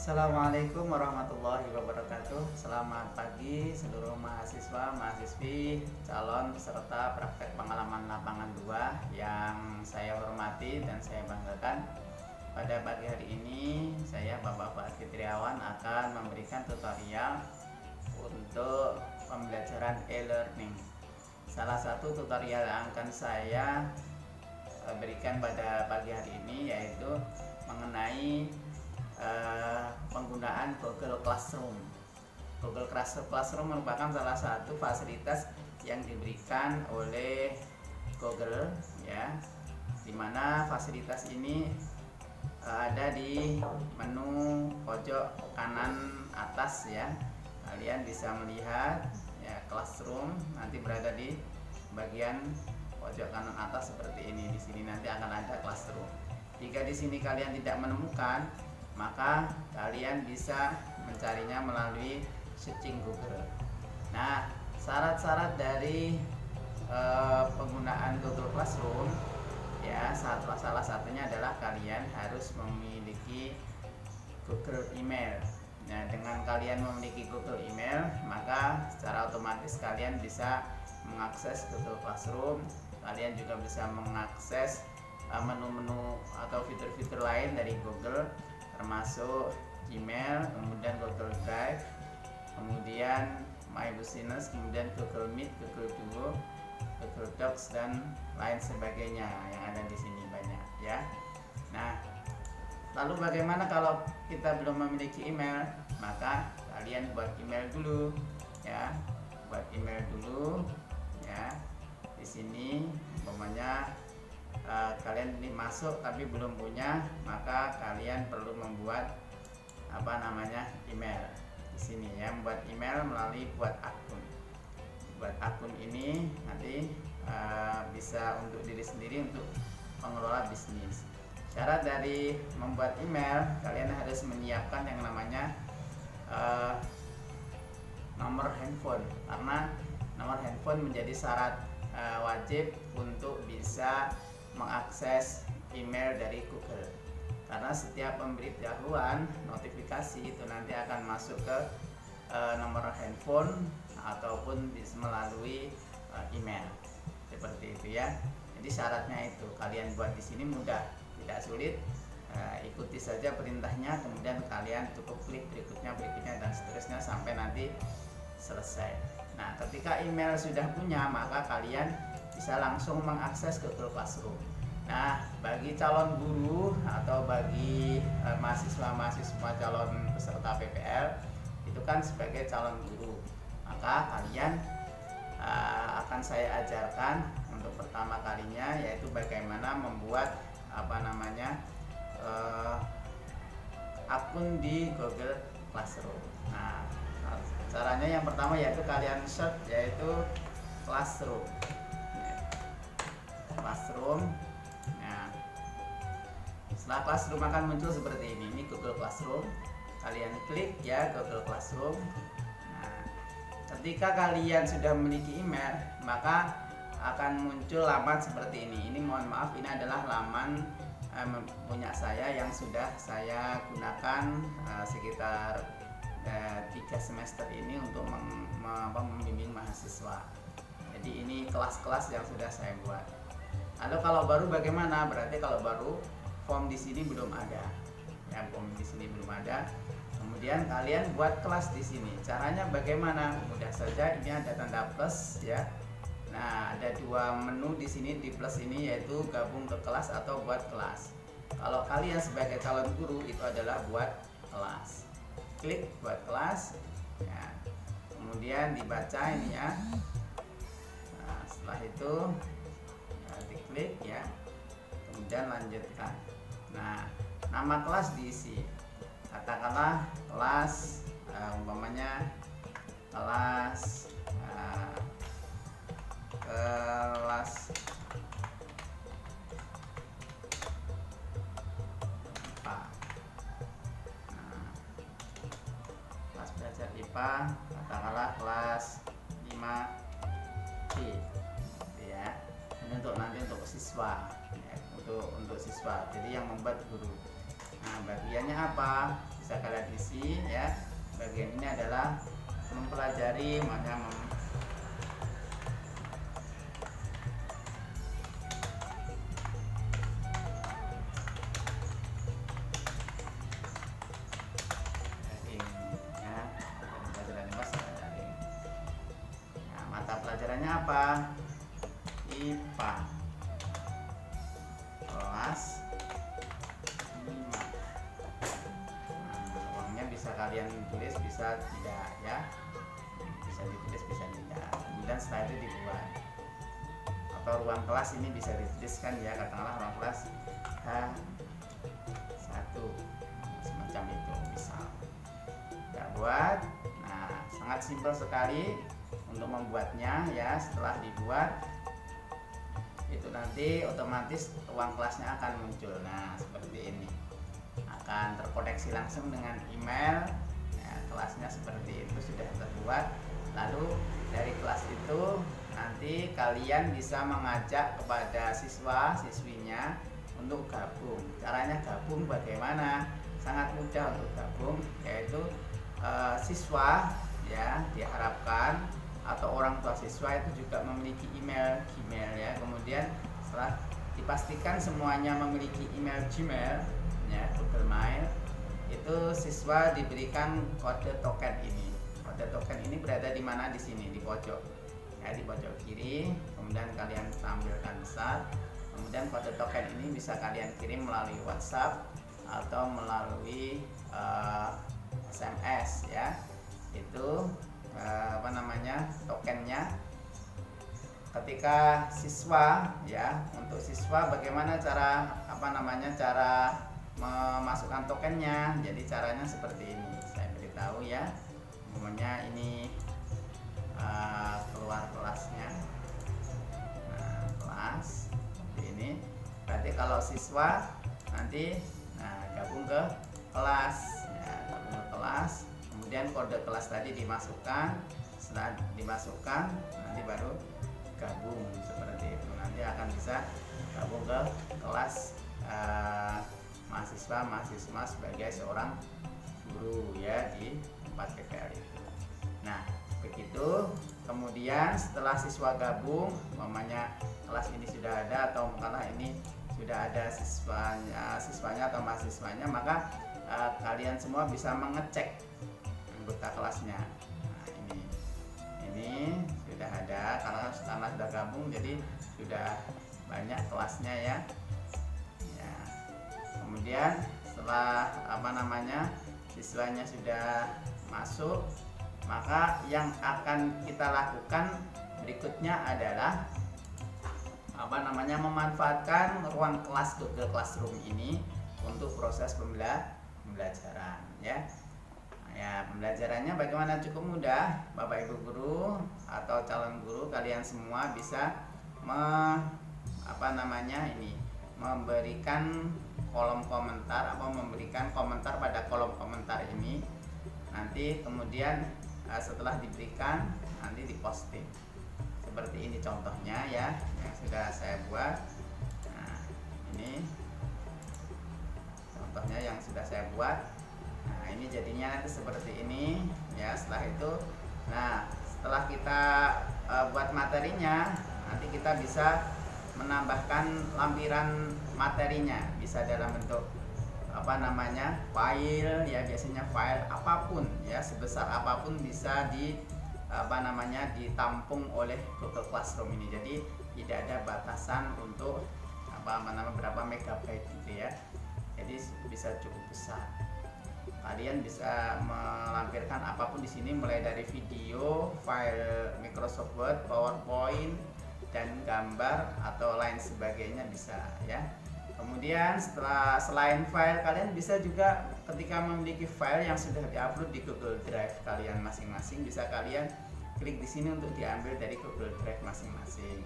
Assalamualaikum warahmatullahi wabarakatuh. Selamat pagi seluruh mahasiswa, mahasiswi, calon peserta praktek pengalaman lapangan 2 yang saya hormati dan saya banggakan. Pada pagi hari ini saya Bapak Fuad Fitriawan akan memberikan tutorial untuk pembelajaran e-learning. Salah satu tutorial yang akan saya berikan pada pagi hari ini yaitu mengenai penggunaan Google Classroom. Google Classroom merupakan salah satu fasilitas yang diberikan oleh Google, ya, dimana fasilitas ini ada di menu pojok kanan atas, ya. Kalian bisa melihat, ya, Classroom nanti berada di bagian pojok kanan atas seperti ini. Di sini nanti akan ada Classroom. Jika di sini kalian tidak menemukan, maka kalian bisa mencarinya melalui searching Google. Nah, syarat-syarat dari penggunaan Google Classroom, ya, salah satunya adalah kalian harus memiliki Google Email. Nah, dengan kalian memiliki Google Email, maka secara otomatis kalian bisa mengakses Google Classroom. Kalian juga bisa mengakses menu-menu atau fitur-fitur lain dari Google, termasuk Gmail, kemudian Google Drive, kemudian My Business, kemudian Google Meet, Google Duo, Google Docs, dan lain sebagainya yang ada di sini banyak, ya. Nah, lalu bagaimana kalau kita belum memiliki email? Maka kalian buat email dulu, ya. Buat email dulu, ya. Di sini umpamanya kalian ini masuk tapi belum punya, maka kalian perlu membuat email di sini, ya. Membuat email melalui buat akun ini nanti bisa untuk diri sendiri, untuk pengelola bisnis. Syarat dari membuat email, kalian harus menyiapkan yang namanya nomor handphone, karena nomor handphone menjadi syarat wajib untuk bisa mengakses email dari Google. Karena setiap pemberitahuan notifikasi itu nanti akan masuk ke nomor handphone ataupun melalui email, seperti itu, ya. Jadi syaratnya itu kalian buat di sini mudah, tidak sulit. Ikuti saja perintahnya, kemudian kalian cukup klik berikutnya dan seterusnya sampai nanti selesai. Nah, ketika email sudah punya, maka kalian bisa langsung mengakses Google Classroom. Nah, bagi calon guru atau bagi mahasiswa-mahasiswa calon peserta PPL itu kan sebagai calon guru, maka kalian akan saya ajarkan untuk pertama kalinya, yaitu bagaimana membuat akun di Google Classroom. Nah, caranya yang pertama yaitu kalian search, yaitu Classroom. Nah, setelah Classroom akan muncul seperti ini. Ini Google Classroom. Kalian klik, ya, Google Classroom. Nah, ketika kalian sudah memiliki email, maka akan muncul laman seperti ini. Ini mohon maaf, ini adalah laman punya saya yang sudah saya gunakan sekitar 3 semester ini untuk membimbing mahasiswa. Jadi ini kelas-kelas yang sudah saya buat. Lalu kalau baru bagaimana? Berarti kalau baru form di sini belum ada, ya, form di sini belum ada. Kemudian kalian buat kelas di sini. Caranya bagaimana? Mudah saja, ini ada tanda plus, ya. Nah, ada 2 menu di sini, di plus ini, yaitu gabung ke kelas atau buat kelas. Kalau kalian sebagai calon guru itu adalah buat kelas. Klik buat kelas, ya. Kemudian dibaca ini, ya. Nah, setelah itu diklik, ya, kemudian lanjutkan. Nah, nama kelas diisi, katakanlah kelas umpamanya kelas IPA. Nah, kelas belajar IPA, katakanlah kelas 5C, ya. Ini untuk siswa, ya, untuk siswa. Jadi yang membuat guru. Nah, bagiannya apa? bisa kalian isi ya. Bagian ini adalah mempelajari mata pelajarannya apa? IPA kelas 5. Uangnya bisa kalian tulis, bisa tidak ya, bisa ditulis bisa tidak. Kemudian setelah itu dibuat, atau ruang kelas ini bisa dituliskan ya, katakanlah ruang kelas H1 semacam itu misal. Kita buat. Nah, sangat simpel sekali untuk membuatnya ya. Setelah dibuat itu nanti otomatis ruang kelasnya akan muncul. Nah, seperti ini akan terkoneksi langsung dengan email ya, kelasnya seperti itu sudah terbuat. Lalu dari kelas itu nanti kalian bisa mengajak kepada siswa-siswinya untuk gabung. Caranya gabung bagaimana? Sangat mudah untuk gabung, yaitu siswa ya diharapkan atau orang tua siswa itu juga memiliki email Gmail ya. Kemudian setelah dipastikan semuanya memiliki email Gmail ya, Google Mail, itu siswa diberikan kode token ini. Kode token ini berada di mana? Di sini di pojok ya, di pojok kiri. Kemudian kalian tampilkan besar. Kemudian kode token ini bisa kalian kirim melalui WhatsApp atau melalui SMS ya. Itu tokennya. Ketika siswa ya, untuk siswa bagaimana cara cara memasukkan tokennya. Jadi caranya seperti ini, saya beritahu ya. Umumnya ini keluar kelasnya. Nah, kelas seperti ini. Berarti kalau siswa nanti gabung ke kelas ya, gabung ke kelas. Kemudian kode kelas tadi dimasukkan. Setelah dimasukkan nanti baru gabung seperti itu. Nanti akan bisa gabung ke kelas mahasiswa sebagai seorang guru ya di tempat PPL itu. Nah, begitu. Kemudian setelah siswa gabung, umpamanya kelas ini sudah ada atau karena ini sudah ada siswanya atau mahasiswanya, maka kalian semua bisa mengecek anggota kelasnya. Nah, ini sudah ada karena sudah gabung, jadi sudah banyak kelasnya ya. Kemudian setelah siswanya sudah masuk, maka yang akan kita lakukan berikutnya adalah memanfaatkan ruang kelas Google Classroom ini untuk proses pembelajaran ya. Ya, pembelajarannya bagaimana? Cukup mudah, Bapak Ibu guru atau calon guru, kalian semua bisa memberikan kolom komentar atau memberikan komentar pada kolom komentar ini. Nanti kemudian setelah diberikan nanti diposting. Seperti ini contohnya ya, yang sudah saya buat. Nah, ini contohnya yang sudah saya buat. Nah, ini jadinya nanti seperti ini ya. Setelah itu, setelah kita buat materinya, nanti kita bisa menambahkan lampiran materinya, bisa dalam bentuk file ya, biasanya file apapun ya, sebesar apapun bisa ditampung oleh Google Classroom ini. Jadi tidak ada batasan untuk berapa megabyte gitu ya. Jadi bisa cukup besar. Kalian bisa melampirkan apapun di sini, mulai dari video, file Microsoft Word, PowerPoint, dan gambar atau lain sebagainya bisa ya. Kemudian selain file, kalian bisa juga ketika memiliki file yang sudah diupload di Google Drive kalian masing-masing, bisa kalian klik di sini untuk diambil dari Google Drive masing-masing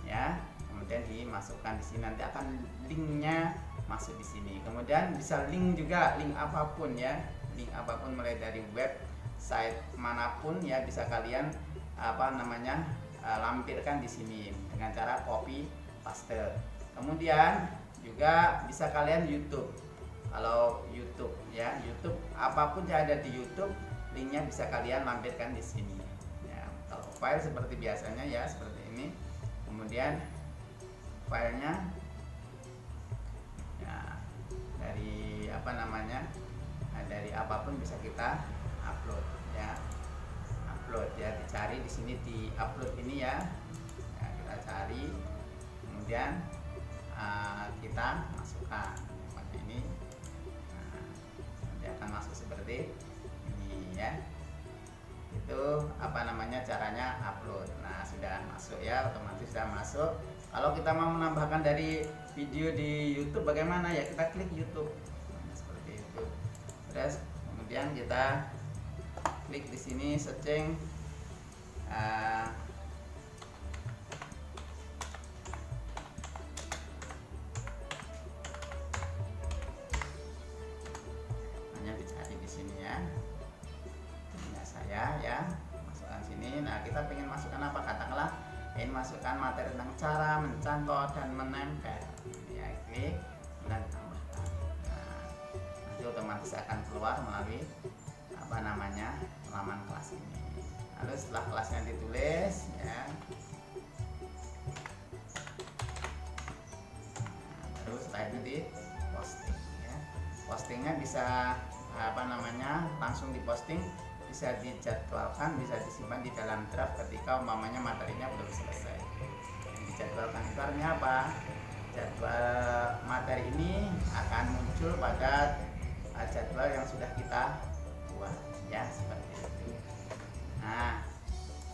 ya. Kemudian dimasukkan di sini, nanti akan linknya masuk di sini. Kemudian bisa link juga, link apapun ya, link apapun mulai dari website manapun ya, bisa kalian lampirkan di sini dengan cara copy paste. Kemudian juga bisa kalian YouTube. Kalau YouTube ya, YouTube apapun yang ada di YouTube, linknya bisa kalian lampirkan di sini. Ya, kalau file seperti biasanya ya seperti ini. Kemudian filenya ya dari apa namanya, dari apapun bisa kita upload ya, dicari di sini di upload ini ya, kita cari kemudian kita masukkan seperti ini. Nanti akan masuk seperti ini ya. Itu apa namanya, caranya upload. Nah, sudah masuk ya, otomatis sudah masuk. Kalau kita mau menambahkan dari video di YouTube bagaimana ya, kita klik YouTube. Nah, seperti itu. Terus kemudian kita klik di sini searching hanya dicari di sini ya. Ini saya ya, masukkan sini. Nah, kita pengen masukkan apa, katakanlah ini masukkan materi tentang cara mencangkok dan menempel ya, klik dan tambahkan. Nah, nanti otomatis akan keluar melalui apa namanya, halaman kelas ini. Lalu setelah kelasnya ditulis ya, baru setelah itu di posting ya. Postingnya bisa apa namanya, langsung diposting, bisa dijadwalkan, bisa disimpan di dalam draft ketika umpamanya materinya belum selesai. Yang dijadwalkan itu artinya apa? Jadwal materi ini akan muncul pada jadwal yang sudah kita buat ya, seperti itu. Nah,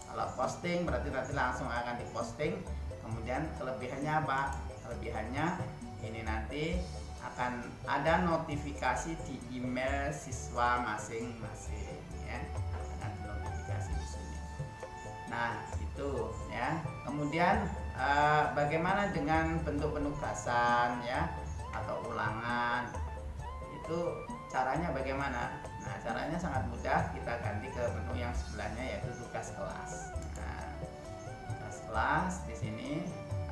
kalau posting berarti nanti langsung akan diposting. Kemudian kelebihannya apa? Kelebihannya ini nanti akan ada notifikasi di email siswa masing-masing ya, akan notifikasi di sini. Nah, itu ya. Kemudian bagaimana dengan bentuk penugasan ya, atau ulangan? Itu caranya bagaimana? Nah, caranya sangat mudah, kita ganti ke menu yang sebelahnya yaitu tugas kelas. Nah, tugas kelas di sini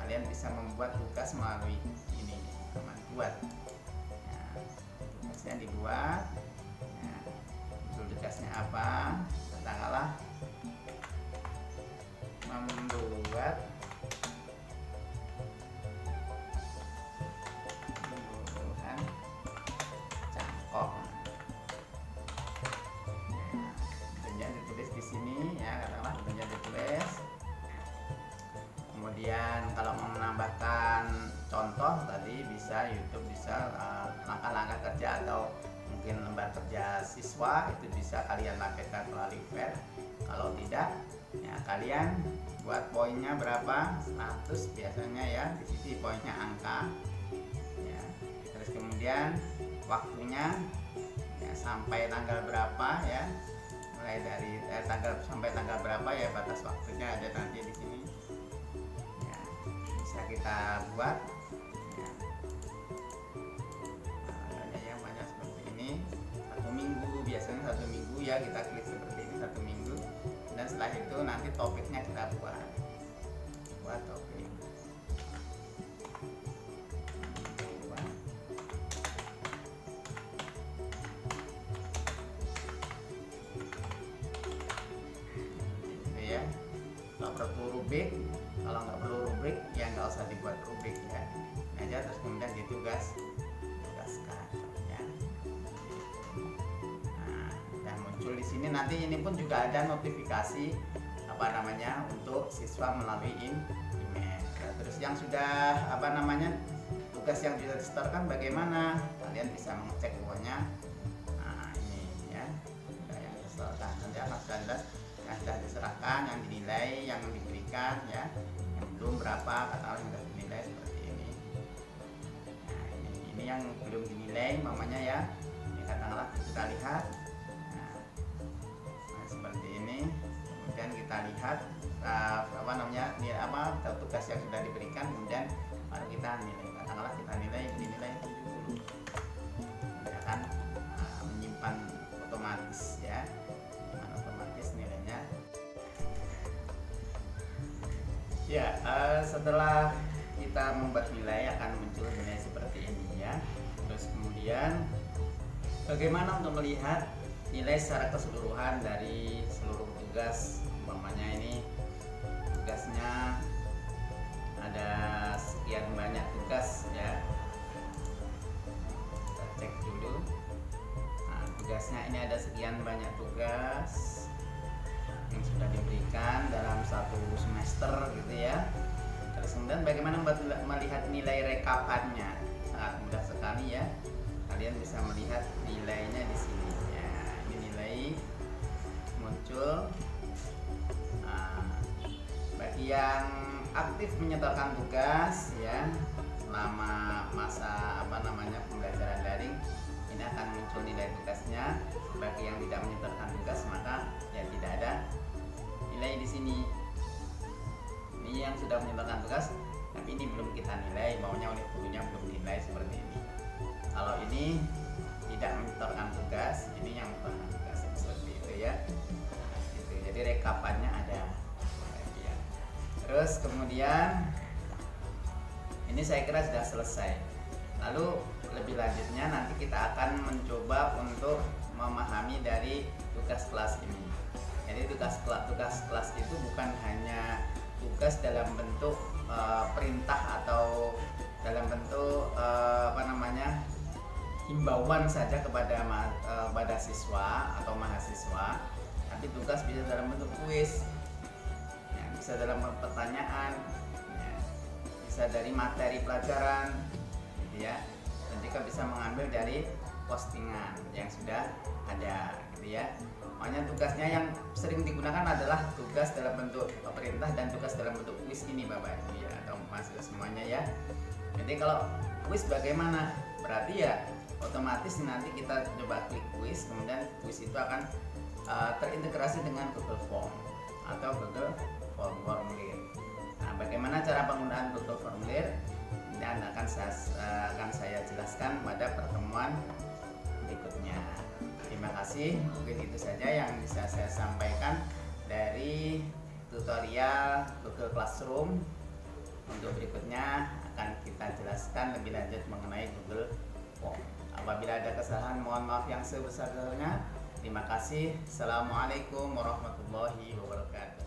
kalian bisa membuat tugas melalui ini, teman buat. Nah, tugasnya dibuat. Nah, tugasnya apa? Katakanlah membuat cangkok. Bentuknya ditulis di sini ya, katakanlah bentuknya ditulis. Kemudian kalau mau menambahkan contoh tadi bisa YouTube, bisa langkah-langkah kerja atau mungkin lembar kerja siswa, itu bisa kalian lampirkan melalui file. Kalau tidak ya, kalian buat poinnya berapa, 100 biasanya ya, di sini poinnya angka ya. Terus kemudian waktunya ya, sampai tanggal berapa ya, mulai dari tanggal sampai tanggal berapa ya, batas waktunya ada nanti di sini ya, bisa kita buat ya. Yang banyak seperti ini, 1 minggu biasanya, 1 minggu ya, kita klik seperti ini 1 minggu. Dan setelah itu nanti topiknya kita buat topik. Gitu ya. Kalau perlu rubrik, kalau nggak perlu rubrik ya nggak usah dibuat rubrik ya. Ini aja, terus kemudian tugaskan ya. Nah, muncul di sini nanti ini pun juga ada notifikasi apa namanya untuk siswa melalui email ya. Terus yang sudah apa namanya, tugas yang sudah disetorkan bagaimana, kalian bisa mengecek uangnya. Nah, ini ya, yang disetorkan nanti akan jelas yang sudah diserahkan, yang dinilai, yang diberikan ya, yang belum berapa, katakanlah yang sudah dinilai seperti ini. Nah, ini yang belum dinilai mamanya ya, ini katakanlah kita lihat. Seperti ini, kemudian kita lihat apa namanya, apa tugas yang sudah diberikan, kemudian baru kita nilai. Katakanlah kita dinilai 70, dia akan menyimpan otomatis ya, menyimpan otomatis nilainya ya. Setelah kita membuat nilai akan muncul nilai seperti ini ya. Terus kemudian Bagaimana untuk melihat nilai secara keseluruhan dari seluruh tugas? Umpamanya ini tugasnya ada sekian banyak tugas ya. Kita cek dulu. Nah, tugasnya ini ada sekian banyak tugas yang sudah diberikan dalam satu semester gitu ya. Terus kemudian bagaimana melihat nilai rekapannya? Sangat mudah sekali ya. Kalian bisa melihat nilainya di sini ya. Ini nilai muncul. Nah, bagi yang aktif menyetorkan tugas ya selama masa pembelajaran daring, ini akan muncul nilai tugasnya. Bagi yang tidak menyetorkan tugas maka ya tidak ada nilai di sini. Ini yang sudah menyetorkan tugas tapi ini belum kita nilai, maunya oleh gurunya belum nilai seperti ini. Kalau ini tidak menyetorkan tugas, ini yang menyetorkan tugas seperti itu ya. Gitu. Jadi rekapannya ada. Ya. Terus kemudian ini saya kira sudah selesai. Lalu lebih lanjutnya nanti kita akan mencoba untuk memahami dari tugas kelas ini. Jadi tugas kelas itu bukan hanya tugas dalam bentuk perintah atau dalam bentuk himbauan saja kepada siswa atau mahasiswa, tapi tugas bisa dalam bentuk kuis, ya, bisa dalam pertanyaan, ya, bisa dari materi pelajaran, gitu ya, dan juga bisa mengambil dari postingan yang sudah ada, gitu ya. Makanya tugasnya yang sering digunakan adalah tugas dalam bentuk perintah dan tugas dalam bentuk kuis ini Bapak Ibu ya, atau mahasiswa semuanya ya. Jadi kalau kuis bagaimana? Berarti ya otomatis nanti kita coba klik kuis, kemudian kuis itu akan terintegrasi dengan Google Form atau Google Formulir. Nah, bagaimana cara penggunaan Google Formulir? Ini akan saya jelaskan pada pertemuan berikutnya. Terima kasih, mungkin itu saja yang bisa saya sampaikan dari tutorial Google Classroom. Untuk berikutnya akan kita jelaskan lebih lanjut mengenai Google Form. Apabila ada kesalahan mohon maaf yang sebesar-besarnya. Terima kasih. Assalamualaikum warahmatullahi wabarakatuh.